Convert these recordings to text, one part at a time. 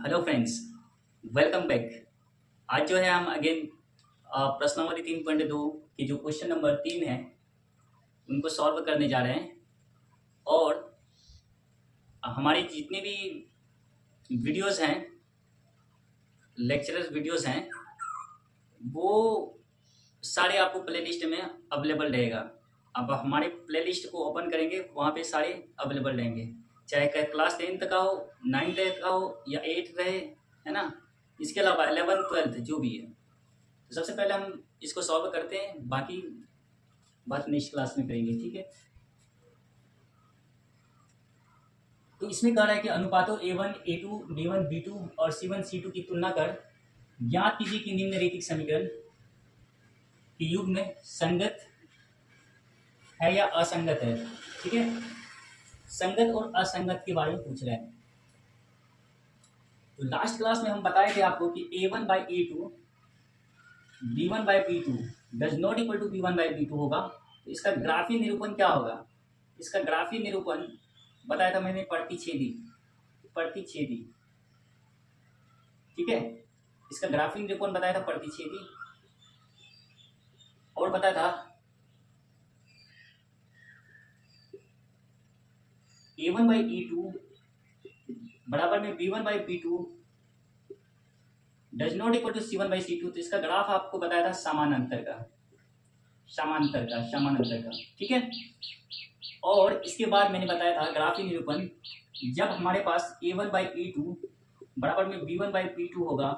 Hello friends, welcome back. आज जो है हम अगेन प्रश्नावली 3.2 की जो क्वेश्चन नंबर 3 है उनको सॉल्व करने जा रहे हैं। और हमारी जितने भी वीडियोस हैं, लेक्चरर्स वीडियोस हैं, वो सारे आपको प्लेलिस्ट में अवेलेबल रहेगा। अब हमारे प्लेलिस्ट को ओपन करेंगे, वहाँ पे सारे अवेलेबल रहेंगे, चाहे क्लास 10th का हो, 9th का हो या 8th रहे, है ना। इसके अलावा 11th 12th जो भी है। तो सबसे पहले हम इसको सॉल्व करते हैं, बाकी बात नेक्स्ट क्लास में करेंगे, ठीक है। तो इसमें कह रहा है कि अनुपातों A1 A2 B1 B2 और C1 C2 की तुलना कर ज्ञात कीजिए कि निम्नलिखित समीकरण कि युग्म में संगत है या असंगत है, ठीक है। संगत और असंगत के बारे में पूछ रहे हैं। तो लास्ट क्लास में हम बताए थे आपको कि A1 by A2 B1 by B2 does not equal to B1 by B2 होगा। तो इसका ग्राफीय निरूपण क्या होगा? इसका ग्राफीय निरूपण बताया था मैंने, प्रतिच्छेदी, ठीक है। इसका ग्राफीय निरूपण बताया था प्रतिच्छेदी, और बताया था A1 by A2 बराबर में B1 by B2 does not equal to C1 by C2। तो इसका ग्राफ आपको बताया था समानांतर का, ठीक है। और इसके बाद मैंने बताया था ग्राफीय निरूपण, जब हमारे पास A1 by A2 बराबर में B1 by B2 होगा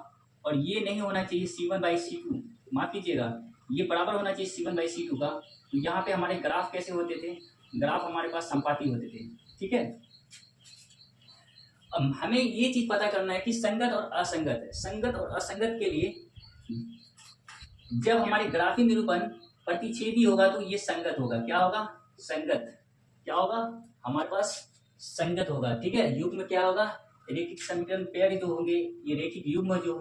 और ये नहीं होना चाहिए C1 by C2, माफ कीजिएगा, ये बराबर होना चाहिए C1 by C2 का। तो यहाँ पे हमारे ग्राफ कैसे होते थे? ग्राफ हमारे पास संपाती होते थे, ठीक है। अब हमें ये चीज पता करना है कि संगत और असंगत है। संगत और असंगत के लिए जब हमारे ग्राफीय निरूपण प्रतिच्छेदी होगा तो ये संगत होगा। क्या होगा? संगत। क्या होगा? हमारे पास संगत होगा, ठीक है। युग्म क्या होगा? रेखिक समीकरण पेयर जो होंगे, ये रेखिक युग्म जो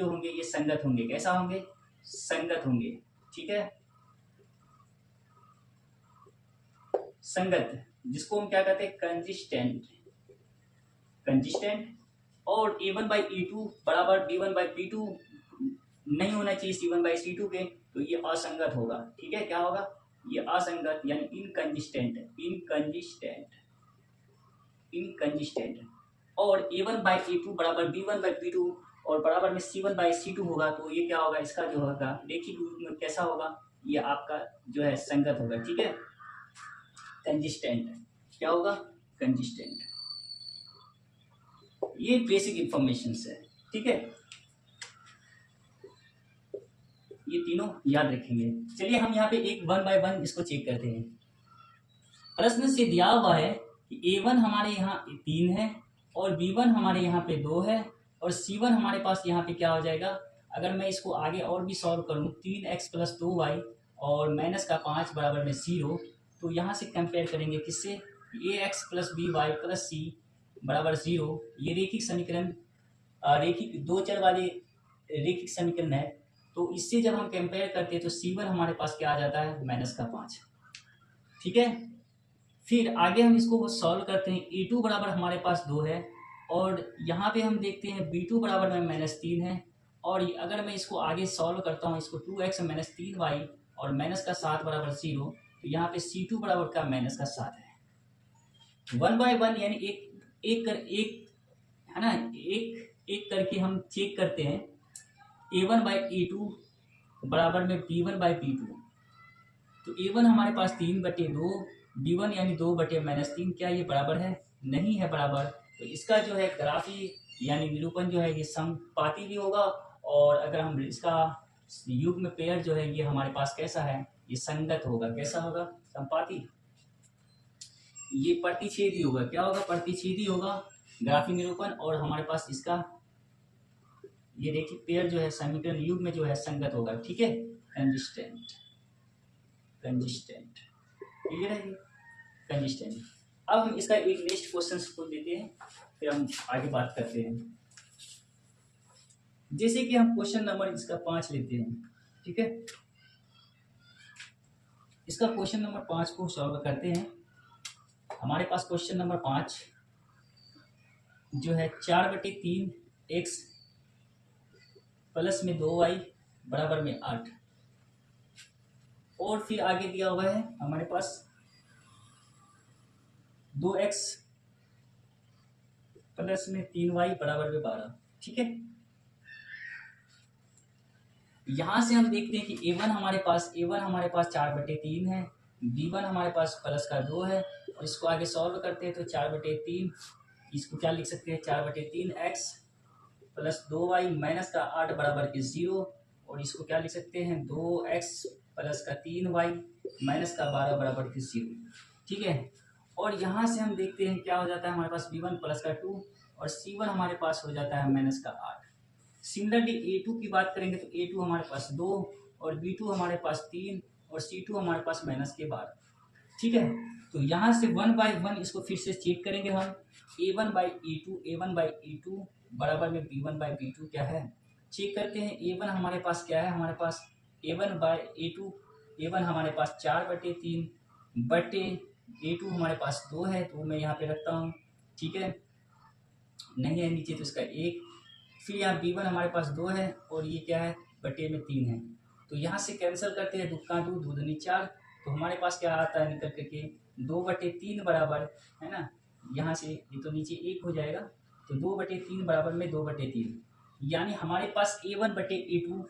होंगे, ये संगत होंगे। कैसा होंगे? संगत होंगे, ठीक है। संगत, जिसको हम क्या कहते हैं? कंजिस्टेंट। और A1 by A2 बराबर B1 by B2 नहीं होना चाहिए C1 by C2 के, तो ये असंगत होगा, ठीक है। क्या होगा? ये असंगत यानी इनकंजिस्टेंट। और A1 by A2 बराबर B1 by B2 और बराबर में C1 by C2 होगा, तो ये क्या होगा? इसका जो होगा रेखिक युग्म कैसा होगा? ये आपका जो है संगत होगा, ठीक है। कंजिस्टेंट। क्या होगा? कंजिस्टेंट। ये बेसिक इंफॉर्मेशन है, ठीक है। ये तीनों याद रखेंगे। चलिए हम यहाँ पे एक 1 by 1 इसको चेक करते हैं। प्रश्न से दिया हुआ है कि A1 हमारे यहाँ 3 है और B1 हमारे यहाँ पे 2 है और C1 हमारे पास यहाँ पे क्या हो जाएगा? अगर मैं इसको आगे और भी सॉल्व करूँ, 3x + 2y और -5 बराबर में 0, तो यहाँ से कंपेयर करेंगे किससे? ax + by + c बराबर 0। ये रेखिक समीकरण, रेखिक दो चर वाले रेखिक समीकरण है। तो इससे जब हम कंपेयर करते हैं तो C1 हमारे पास क्या आ जाता है? -5, ठीक है। फिर आगे हम इसको सॉल्व करते हैं। A2 बराबर हमारे पास 2 है और यहाँ पे हम देखते हैं B2 बराबर में -3 है। और अगर मैं इसको आगे सॉल्व करता हूँ, इसको 2x - 3y और -7 बराबर 0, तो यहाँ पे C2 बराबर का -7 है। 1 by 1 यानी एक है ना, एक करके हम चेक करते हैं। A1 by A2 बराबर में B1 by B2। तो A1 हमारे पास 3/2, B1 यानी 2/-3, क्या ये बराबर है? नहीं है बराबर। तो इसका जो है ग्राफी यानी निरूपण जो है ये समपाती भी होगा, और अगर हम इसका युग्म पेयर जो है ये हमारे पास कैसा है? ये संगत होगा। कैसा होगा? संपाती। ये प्रतिच्छेदी होगा। क्या होगा? प्रतिच्छेदी होगा ग्राफी निरूपण, और हमारे पास इसका ये रेखिक पेयर जो है समीकरण युग्म में जो है संगत होगा, ठीक है। कंजिस्टेंट, क्लियर है ये? कंजिस्टेंट। अब हम इसका एक नेक्स्ट क्वेश्चन को देते हैं, फिर हम आगे बात करते हैं। जैसे कि हम क्वेश्चन नंबर इसका 5 लेते हैं, ठीक है। इसका क्वेश्चन नंबर 5 को सॉल्व करते हैं। हमारे पास क्वेश्चन नंबर 5 जो है 4/3 x प्लस में 2y बराबर में 8। और फिर आगे दिया हुआ है हमारे पास 2x प्लस में 3y बराबर में 12। ठीक है, यहां से हम देखते हैं कि a1 हमारे पास 4/3 है, b1 हमारे पास प्लस का 2 है, और इसको आगे सॉल्व करते हैं तो 4/3, इसको क्या लिख सकते हैं 4/3 x प्लस 2y माइनस का 8 बराबर के 0, और इसको क्या लिख सकते हैं 2x प्लस का 3y माइनस का 12 बराबर के 0। ठीक है, और यहाँ से हम देखते हैं क्या हो जाता है हमारे पास b1 प्लस का 2 और c1 हमारे पास हो जाता है माइनस का 8। सिमिलरली a2 की बात करेंगे तो a2 हमारे पास 2 और b2 हमारे पास 3 और c2 हमारे पास माइनस के 12। ठीक है, तो यहाँ से 1 बाई 1 इसको फिर से चेक करेंगे हम, a1 बाई e2 बराबर में b1 बाई b2 क्या है, चेक करते हैं। a1 हमारे पास क्या है, हमारे पास a1 बाई a1 हमारे पास 4/3 बटे a2 हमारे पास 2 है, तो मैं यहाँ पे रखता हूँ। ठीक है, नहीं है नीचे तो इसका 1, फिर यहाँ b1 हमारे पास 2 है और ये क्या है बटे में 3 है, तो यहाँ से कैंसिल करते हैं, 2 का 2, 2 दूनी 4, तो हमारे पास क्या आता है निकल करके 2/3 बराबर है ना, यहाँ से ये तो नीचे 1 हो जाएगा, तो 2/3 बराबर में 2/3, यानी हमारे पास a1/a2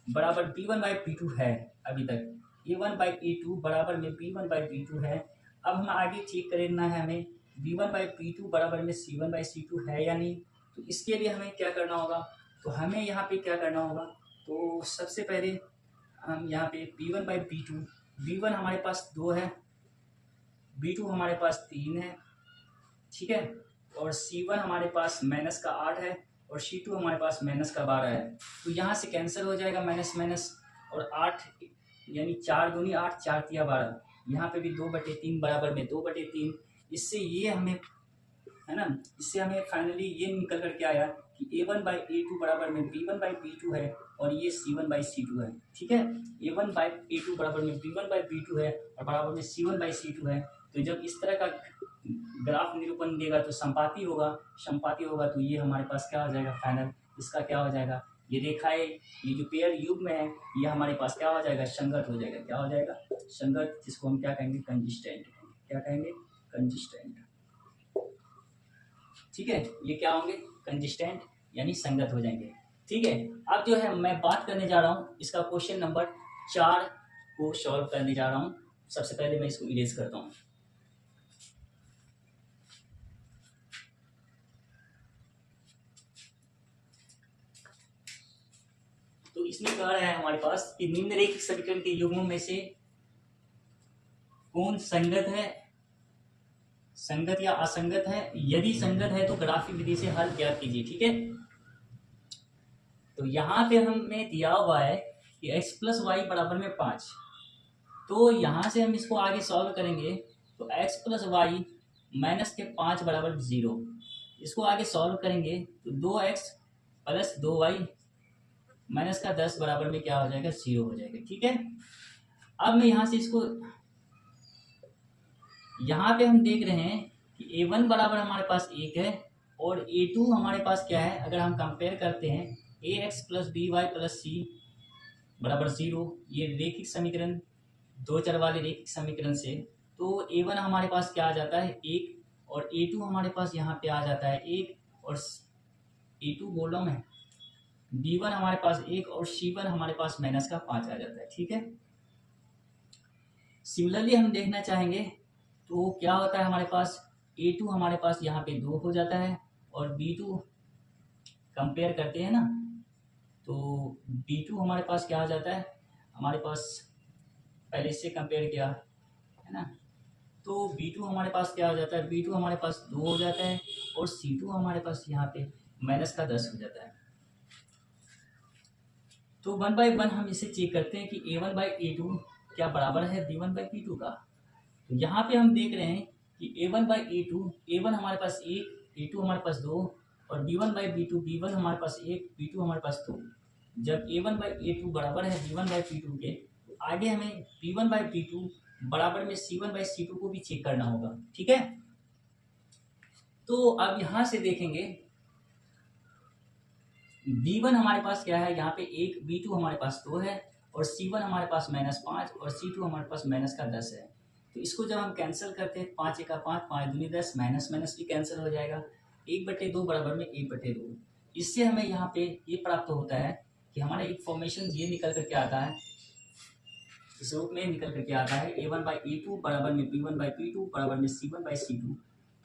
बराबर b1 बाई b2 है। अभी तक a1 बाई a2 बराबर में b1 बाई b2 है। अब हम आगे चेक करना है हमें b1 बाई b2 बराबर में c1 बाई c2 है या नहीं, तो इसके लिए हमें क्या करना होगा, तो हमें यहाँ पे क्या करना होगा, तो सबसे पहले हम यहाँ पे b1 बाई b2, b1 हमारे पास 2 है, b2 हमारे पास 3 है, ठीक है, और c1 हमारे पास माइनस का 8 है और c2 हमारे पास माइनस का 12 है, तो यहाँ से कैंसिल हो जाएगा माइनस माइनस, और 8 यानी 4 दूनी 8, 4 तिया 12, यहाँ पे भी 2/3 बराबर में 2/3, इससे ये हमें है ना, इससे हमें फाइनली ये निकल कर के आया कि a1 बाई a2 बराबर में b1 बाई b2 है और ये c1 बाई c2 है। ठीक है, a1 बाई a2 बराबर में b1 बाई b2 है और बराबर में c1 बाई c2 है। तो जब इस तरह का ग्राफ निरूपण देगा तो संपाती होगा तो ये हमारे पास क्या हो जाएगा फाइनल, इसका क्या हो जाएगा, ये रेखाएं ये जो पेयर युग्म है ये हमारे पास क्या हो जाएगा संगत हो जाएगा, क्या हो जाएगा संगत, जिसको हम क्या कहेंगे कंसिस्टेंट, क्या कहेंगे कंसिस्टेंट। ठीक है, ये क्या होंगे कंसिस्टेंट यानी संगत हो जाएंगे। ठीक है, अब जो है मैं बात करने जा रहा हूँ इसका क्वेश्चन नंबर 4 को सॉल्व करने जा रहा हूँ। सबसे पहले मैं इसको इरेज करता हूँ। तो इसमें कह रहा है हमारे पास कि निम्नलिखित समीकरण के युग्मों में से कौन संगत है, संगत या असंगत है, यदि संगत है तो ग्राफिक विधि से हल ज्ञात कीजिए। ठीक है, तो यहाँ पे हमें दिया हुआ है कि x प्लस वाई बराबर में 5, तो यहाँ से हम इसको आगे सॉल्व करेंगे तो x प्लस वाई माइनस के 5 बराबर 0, इसको आगे सॉल्व करेंगे तो 2x प्लस 2y माइनस का 10 बराबर में क्या हो जाएगा 0 हो जाएगा। ठीक है, अब मैं यहाँ से इसको यहाँ पे हम देख रहे हैं कि a1 बराबर हमारे पास 1 है और a2 हमारे पास क्या है, अगर हम कंपेयर करते हैं ax plus by plus c बराबर 0, ये रेखिक समीकरण 2 चर वाले रेखिक समीकरण से, तो a1 हमारे पास क्या आ जाता है 1 और a2 हमारे पास यहाँ पे आ जाता है 1 और a2 बोल रहा हूँ मैं, b1 हमारे पास 1 और c1 हमारे पास माइनस का 5 आ जाता है। ठीक है, सिमिलरली हम देखना चाहेंगे तो क्या होता है हमारे पास a2 हमारे पास यहाँ पे 2 हो जाता है और b2 कंपेयर करते हैं ना, तो b2 हमारे पास क्या आ जाता है, हमारे पास पहले इससे कंपेयर किया है ना, तो b2 हमारे पास क्या हो जाता है, b2 हमारे पास 2 हो जाता है और c2 हमारे पास यहाँ पे माइनस का 10 हो जाता है। तो 1 बाई 1 हम इसे चेक करते हैं कि a1 बाई a2 क्या बराबर है b1 बाई b2 का। तो यहाँ पे हम देख रहे हैं कि a1 बाई a2, a1 हमारे पास 1, a2 हमारे पास 2 और b1 बाई b2, b1 हमारे पास 1, b2 हमारे पास 2। जब a1 बाई a2 बराबर है b1 बाई b2 के, तो आगे हमें b1 बाई b2 बराबर में c1 बाई c2 को भी चेक करना होगा। ठीक है, तो अब यहाँ से देखेंगे b1 हमारे पास क्या है, यहाँ पे एक, b2 हमारे पास 2 है और c1 हमारे पास -5 और c2 हमारे पास माइनस का 10 है। तो इसको जब हम कैंसिल करते हैं 5 एका 5, 5 दूनी 10, माइनस माइनस भी कैंसिल हो जाएगा, 1/2 बराबर में 1/2। इससे हमें यहाँ पे ये प्राप्त होता है कि हमारा एक फॉर्मेशन ये निकल करके आता है, इस रूप में निकल करके आता है a1/a2 बराबर में b1/b2 बराबर में c1/c2।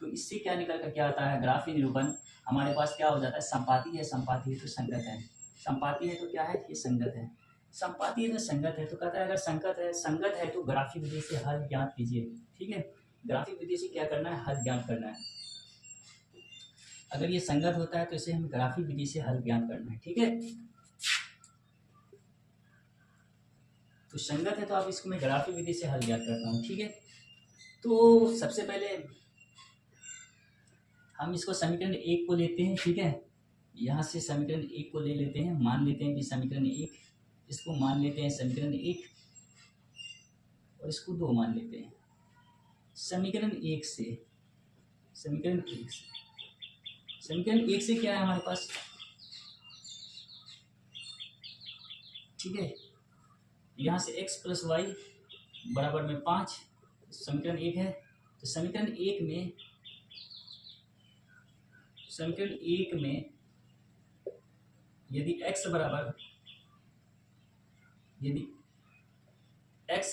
तो इससे क्या निकल करके आता है, ग्राफी निरूपण हमारे पास क्या हो जाता है, संपाती है, संपाती है तो संगत है, संपाती है तो क्या है, ये संगत है, संपाती है तो संगत है। तो कहता है अगर संगत है तो ग्राफी विधि से हल ज्ञात कीजिए। ठीक है, ग्राफी विधि से क्या करना है, हल ज्ञात करना है। अगर ये संगत होता है तो इसे हमें ग्राफी विधि से हल ज्ञात करना है। ठीक है, तो संगत है तो आप इसको मैं ग्राफी विधि से हल ज्ञात करता हूँ। ठीक है, तो सबसे पहले हम इसको समीकरण 1 को लेते हैं। ठीक है, यहाँ से समीकरण 1 को ले लेते हैं, मान लेते हैं कि समीकरण 1, इसको मान लेते हैं समीकरण 1 और इसको 2 मान लेते हैं। समीकरण 1 से समीकरण 1 से क्या है हमारे पास, ठीक है, यहाँ से x + y बराबर में 5 समीकरण 1 है। तो समीकरण 1 में यदि x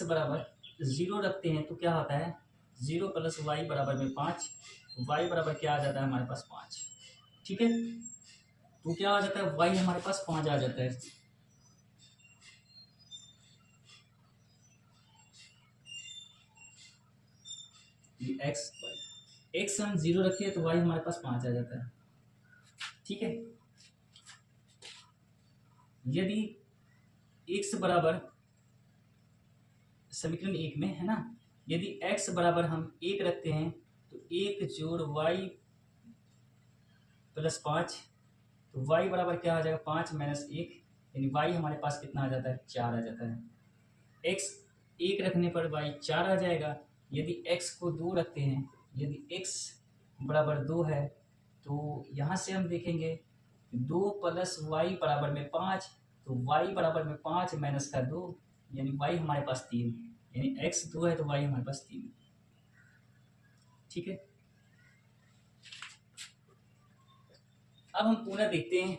बराबर 0 रखते हैं तो क्या होता है, 0 + y बराबर में 5, y बराबर क्या आ जाता है हमारे पास 5। ठीक है, तो क्या आ जाता है, y हमारे पास 5 आ जाता है। x हम 0 रखिए तो y हमारे पास 5 आ जाता है। ठीक है, यदि x बराबर समीकरण 1 में है ना, यदि x बराबर हम 1 रखते हैं तो 1 जोड़ y + 5, तो y बराबर क्या आ जाएगा, 5 - 1, यानी y हमारे पास कितना आ जाता है, 4 आ जाता है। x 1 रखने पर y 4 आ जाएगा। यदि x को 2 रखते हैं, यदि x बराबर 2 है तो यहाँ से हम देखेंगे 2 + y बराबर में 5, तो y बराबर में 5 माइनस का 2, यानी y हमारे पास 3, यानी x 2 है तो y हमारे पास 3। ठीक है, अब हम पुनः देखते हैं,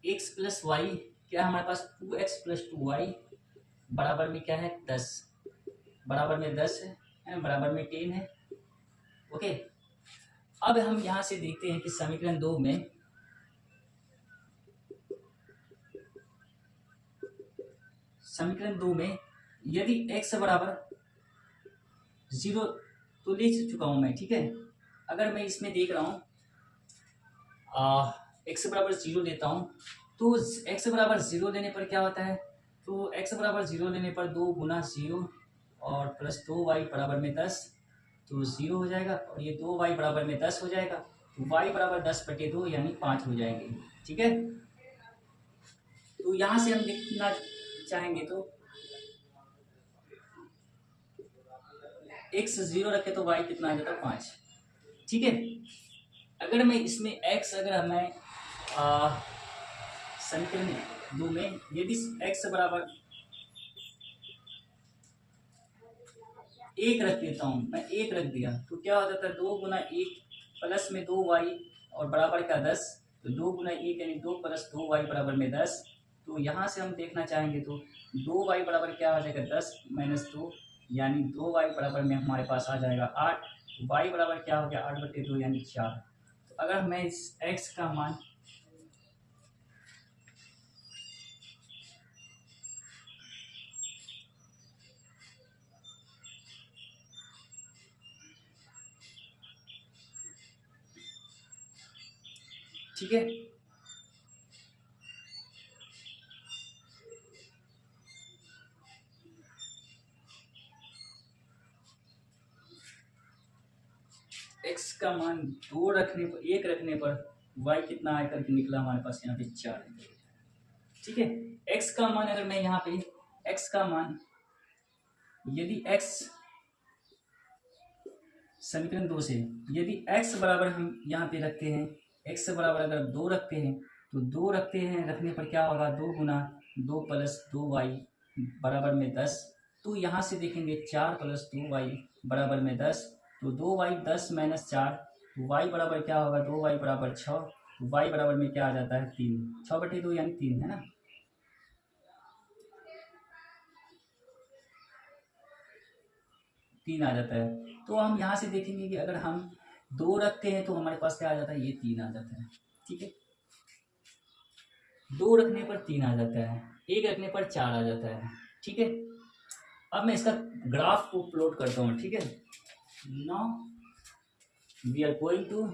x + y क्या है हमारे पास, 2x + 2y बराबर में क्या है, 10, बराबर में 10 है, बराबर में 10 है। ओके, अब हम यहाँ से देखते हैं कि समीकरण 2 में यदि x बराबर 0 तो ले चुका हूं मैं। ठीक है, अगर मैं इसमें देख रहा हूँ x बराबर 0 लेता हूँ तो x बराबर 0 लेने पर क्या होता है, तो x बराबर 0 लेने पर 2 × 0 और प्लस 2y बराबर में 10, तो 0 हो जाएगा और ये 2y बराबर में 10 हो जाएगा, तो y बराबर 10/2 यानी 5 हो जाएंगे। ठीक है, तो यहाँ से हम लिखना चाहेंगे तो x 0 रखे तो y कितना आ जाता है, 5। ठीक है, अगर मैं इसमें x, अगर मैं समीकरण 2 में यदि x बराबर 1 रख देता हूँ, मैं 1 रख दिया तो क्या हो जाता है, 2 × 1 प्लस में 2y और बराबर का 10, तो 2 × 1 यानी 2 + 2y बराबर में 10। तो यहाँ से हम देखना चाहेंगे तो 2y बराबर क्या आ जाएगा, 10 - 2, यानी 2y बराबर में हमारे पास आ जाएगा 8, y बराबर क्या हो गया, 8/2 यानी 4। तो अगर मैं इस x का मान ठीक है, x का मान 2 रखने पर, 1 रखने पर y कितना आकर के निकला हमारे पास, यहाँ पे 4। ठीक है, x का मान अगर मैं यहाँ पे x का मान यदि x समीकरण 2 से यदि x बराबर हम यहाँ पे रखते हैं, x बराबर अगर 2 रखते हैं तो 2 रखते हैं, रखने पर क्या होगा 2 गुना 2 प्लस 2y बराबर में 10। तो यहाँ से देखेंगे 4 प्लस 2y बराबर में 10, तो 2y 10 माइनस 4, तो y बराबर क्या होगा 2y बराबर 6, तो y बराबर में क्या आ जाता है 3, 6/2 यानी 3 है ना। तीन आ जाता है। तो हम यहाँ से देखेंगे कि अगर हम 2 रखते हैं तो हमारे पास क्या आ जाता है, ये 3 आ जाता है। ठीक है, 2 रखने पर 3 आ जाता है, 1 रखने पर 4 आ जाता है। ठीक है, अब मैं इसका ग्राफ को प्लॉट करता हूँ। ठीक है, now we are going to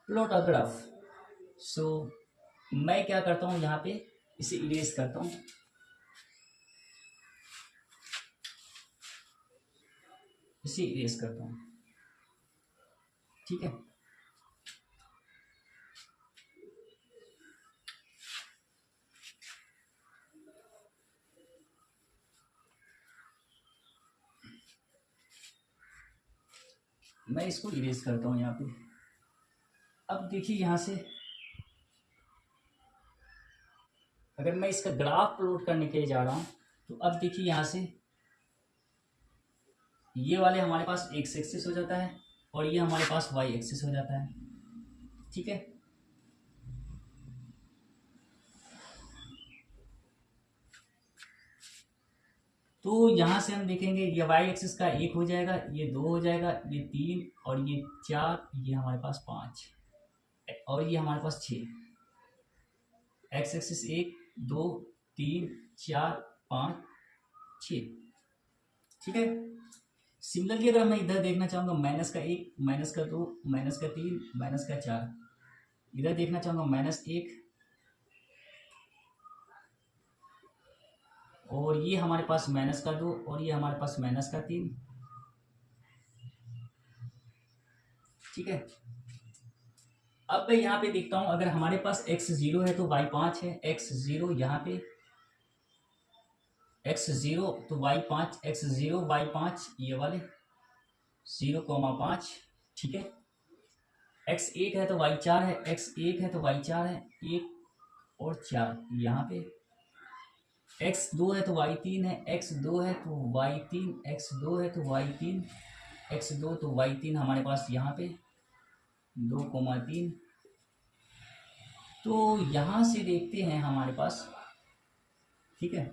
plot a graph. So मैं क्या करता हूँ, यहाँ पे इसे इरेज करता हूँ। इसे इरेज करता हूँ। ठीक है, मैं इसको इरेज करता हूँ यहाँ पे। अब देखिए यहाँ से अगर मैं इसका ग्राफ प्लॉट करने के लिए जा रहा हूँ तो अब देखिए यहाँ से ये वाले हमारे पास x एक्सिस हो जाता है और ये हमारे पास y एक्सिस हो जाता है। ठीक है, तो यहाँ से हम देखेंगे ये y एक्सिस का 1 हो जाएगा, ये 2 हो जाएगा, ये 3 और ये 4, ये हमारे पास 5 और ये हमारे पास 6। x axis 1 2 3 4 5 6। ठीक है, सिमिलरली अगर मैं इधर देखना चाहूँगा -1 -2 -3 -4, इधर देखना चाहूँगा -1 और ये हमारे पास -2 और ये हमारे पास -3। ठीक है, अब मैं यहाँ पे देखता हूँ अगर हमारे पास x 0 है तो y 5 है, x 0 यहाँ पे x 0 तो y 5, x 0 y 5 ये वाले 0,5। ठीक है, x 1 है तो y 4 है, x 1 है तो y 4 है, 1 और 4 यहाँ पे, x 2 है तो y 3 है, x 2 है तो y 3, x 2 है तो y 3, x 2 तो y 3 हमारे पास यहाँ पे 2,3। तो यहाँ से देखते हैं हमारे पास। ठीक है,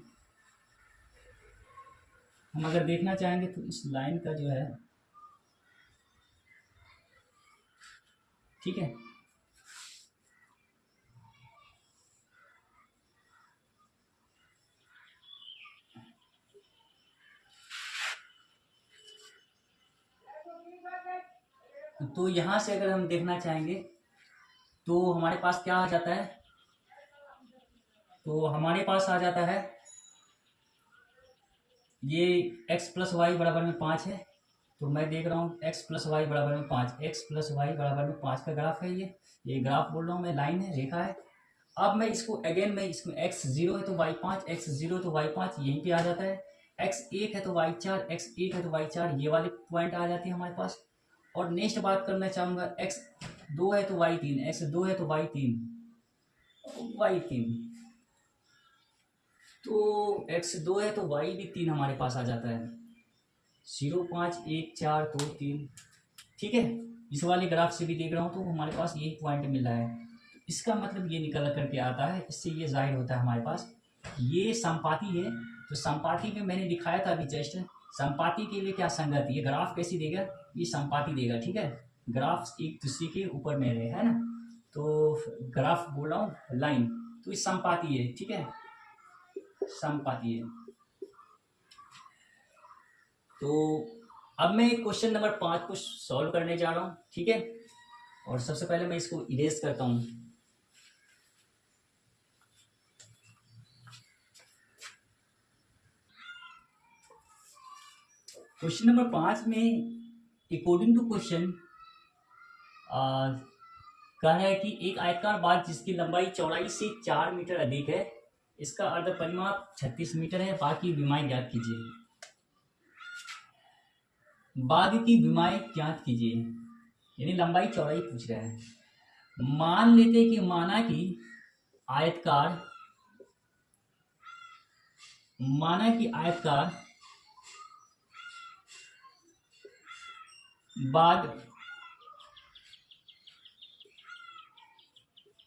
हम अगर देखना चाहेंगे तो इस लाइन का जो है, ठीक है, तो यहाँ से अगर हम देखना चाहेंगे तो हमारे पास क्या आ जाता है, तो हमारे पास आ जाता है ये x प्लस वाई बराबर में 5 है। तो मैं देख रहा हूँ x प्लस वाई बराबर में 5, x प्लस वाई बराबर में 5 का ग्राफ है। ये ग्राफ बोल रहा हूँ मैं, लाइन है, रेखा है। अब मैं इसको अगेन मैं इसमें x 0 है तो y 5, x 0 तो y 5 यहीं पे आ जाता है, x 1 है तो y 4, x 1 है तो y 4 ये वाले पॉइंट आ जाते हैं हमारे पास। और नेक्स्ट बात करना चाहूँगा, x 2 है तो y 3, x 2 है तो y 3, y 3, तो x 2 है तो y भी 3 हमारे पास आ जाता है, 0 5 1 4 2 3। ठीक है, इस वाले ग्राफ से भी देख रहा हूँ तो हमारे पास यही पॉइंट मिल रहा है। इसका मतलब ये निकल करके आता है, इससे ये जाहिर होता है हमारे पास ये समपाती है। तो समपाती में मैंने दिखाया था अभी जस्ट, समपाती के लिए क्या संगति, ये ग्राफ कैसी देगा, ये समपाती देगा। ठीक है, ग्राफ एक दूसरे के ऊपर में रहे, है ना, तो ग्राफ बोल रहा हूँ लाइन, तो ये समपाती है। ठीक है, समपाती है। तो अब मैं क्वेश्चन नंबर 5 को सॉल्व करने जा रहा हूँ। ठीक है, और सबसे पहले मैं इसको इरेज करता हूँ। क्वेश्चन नंबर 5 में अकॉर्डिंग टू क्वेश्चन कह रहा है कि एक आयताकार बात जिसकी लंबाई चौड़ाई से 4 मीटर अधिक है, इसका अर्ध परिमाप 36 मीटर है, बाकी विमाएं ज्ञात कीजिए। बाघ की विमाएं ज्ञात कीजिए, यानी लंबाई चौड़ाई पूछ रहा है। मान लेते कि आयतकार बाघ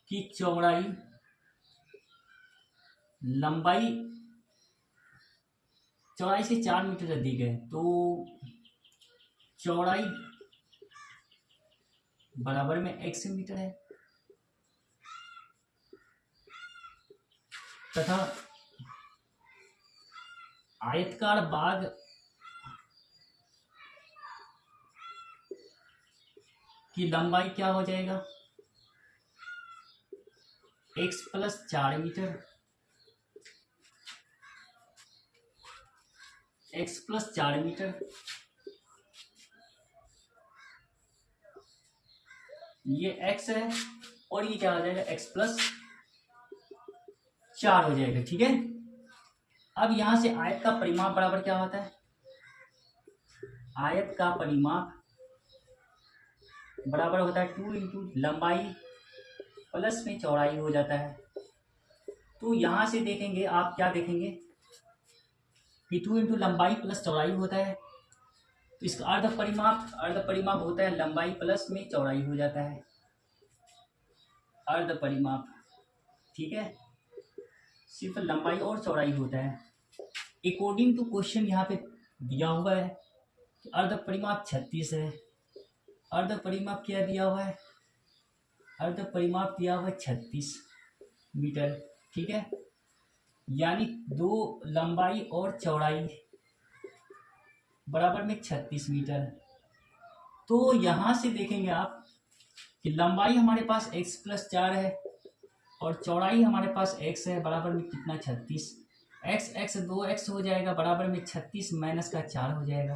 की चौड़ाई चौड़ाई से 4 मीटर अधिक है, तो चौड़ाई बराबर में x मीटर है, तथा आयतकार बाघ की लंबाई क्या हो जाएगा, x plus 4 metre, x plus 4 metre, ये x है और ये क्या हो जाएगा, x प्लस 4 हो जाएगा। ठीक है, अब यहां से आयत का परिमाप बराबर क्या होता है, आयत का परिमाप बराबर होता है 2 इंटू लंबाई प्लस में चौड़ाई हो जाता है। तो यहां से देखेंगे आप, क्या देखेंगे कि 2 इंटू लंबाई प्लस चौड़ाई होता है, तो इसका अर्ध परिमाप होता है लंबाई प्लस में चौड़ाई हो जाता है, अर्ध परिमाप। ठीक है, सिर्फ लंबाई और चौड़ाई होता है। अकॉर्डिंग टू क्वेश्चन यहाँ पे दिया हुआ है कि अर्ध परिमाप 36 है, अर्ध परिमाप क्या दिया हुआ है, अर्ध परिमाप दिया हुआ है 36 मीटर। ठीक है, यानी 2 लंबाई और चौड़ाई बराबर में 36 मीटर। तो यहां से देखेंगे आप कि लंबाई हमारे पास x प्लस 4 है और चौड़ाई हमारे पास x है, बराबर में कितना, 36। x 2x हो जाएगा, बराबर में 36 माइनस का 4 हो जाएगा,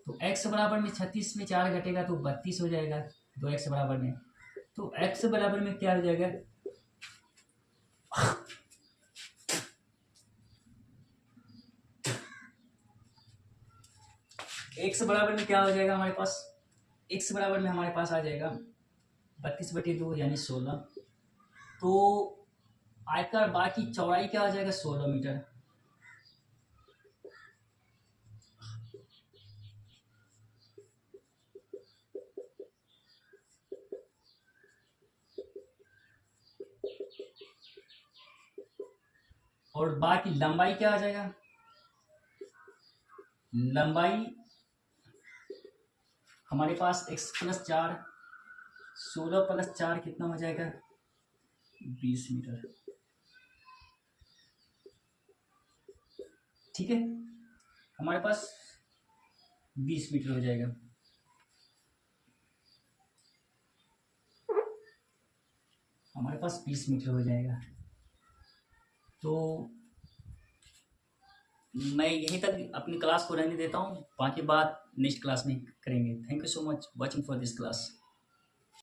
तो x बराबर में 36 में 4 घटेगा तो 32 हो जाएगा, 2x बराबर में, तो x बराबर में क्या हो जाएगा, x बराबर में क्या हो जाएगा हमारे पास, x बराबर में हमारे पास आ जाएगा 32/2 यानी 16। तो आयतकार बाघ की चौड़ाई क्या हो जाएगा, 16 मीटर। और बाघ की लंबाई क्या आ जाएगा, लंबाई हमारे पास x प्लस 4, 16 प्लस 4 कितना हो जाएगा, 20 मीटर। ठीक है, हमारे पास 20 मीटर हो जाएगा। हमारे पास 20 मीटर हो जाएगा। तो मैं यहीं तक अपनी क्लास को रहने देता हूँ, बाकी बात नेक्स्ट क्लास में करेंगे। Thank you so much watching for this class.